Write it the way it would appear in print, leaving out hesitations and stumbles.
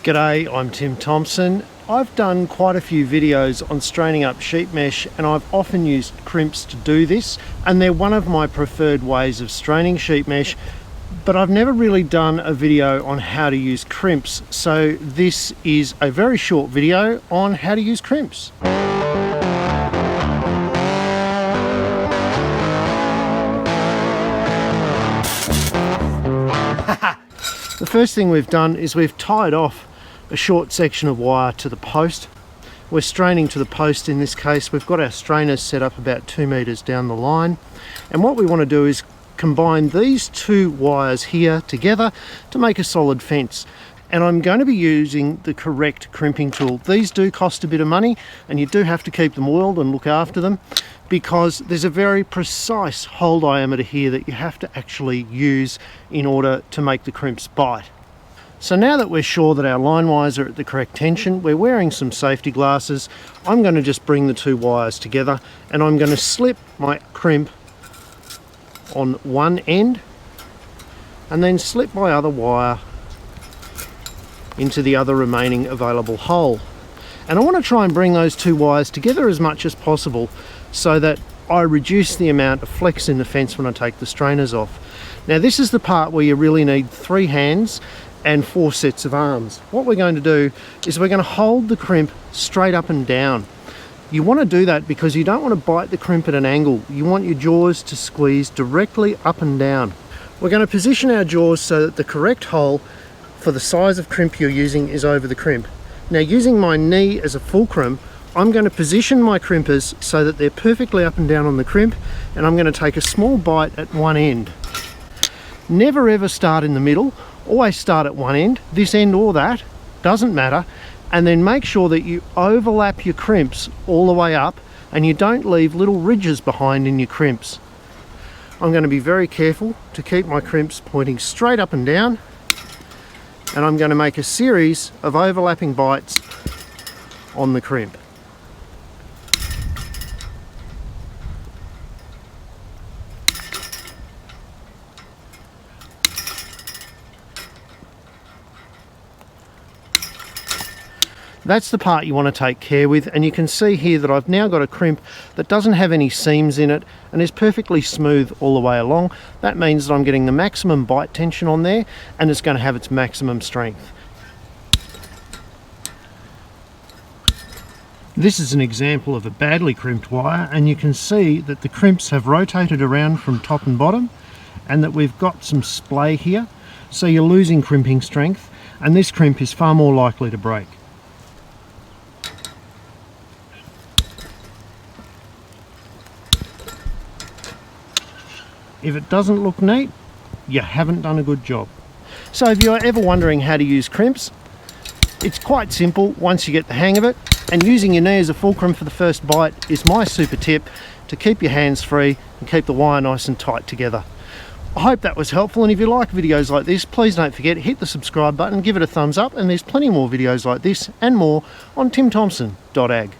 G'day, I'm Tim Thompson. I've done quite a few videos on straining up sheep mesh, and I've often used crimps to do this, and they're one of my preferred ways of straining sheep mesh, but I've never really done a video on how to use crimps, so this is a very short video on how to use crimps. The first thing we've done is we've tied off a short section of wire to the post. We're straining to the post in this case. We've got our strainers set up about 2 meters down the line, and what we want to do is combine these two wires here together to make a solid fence. And I'm going to be using the correct crimping tool. These do cost a bit of money, and you do have to keep them oiled and look after them, because there's a very precise hole diameter here that you have to actually use in order to make the crimps bite. So now that we're sure that our line wires are at the correct tension, we're wearing some safety glasses. I'm going to just bring the two wires together, and I'm going to slip my crimp on one end and then slip my other wire into the other remaining available hole. And I want to try and bring those two wires together as much as possible so that I reduce the amount of flex in the fence when I take the strainers off. Now this is the part where you really need 3 hands and 4 sets of arms. What we're going to do is we're going to hold the crimp straight up and down. You want to do that because you don't want to bite the crimp at an angle. You want your jaws to squeeze directly up and down. We're going to position our jaws so that the correct hole for the size of crimp you're using is over the crimp. Now, using my knee as a fulcrum, I'm going to position my crimpers so that they're perfectly up and down on the crimp, and I'm going to take a small bite at one end. Never ever start in the middle. Always start at one end, this end or that, doesn't matter, and then make sure that you overlap your crimps all the way up and you don't leave little ridges behind in your crimps. I'm going to be very careful to keep my crimps pointing straight up and down, and I'm going to make a series of overlapping bites on the crimp. That's the part you want to take care with, and you can see here that I've now got a crimp that doesn't have any seams in it and is perfectly smooth all the way along. That means that I'm getting the maximum bite tension on there, and it's going to have its maximum strength. This is an example of a badly crimped wire, and you can see that the crimps have rotated around from top and bottom, and that we've got some splay here, so you're losing crimping strength, and this crimp is far more likely to break. If it doesn't look neat, you haven't done a good job. So if you're ever wondering how to use crimps, it's quite simple once you get the hang of it, and using your knee as a fulcrum for the first bite is my super tip to keep your hands free and keep the wire nice and tight together. I hope that was helpful, and if you like videos like this, please don't forget, hit the subscribe button, give it a thumbs up, and there's plenty more videos like this and more on timthompson.ag.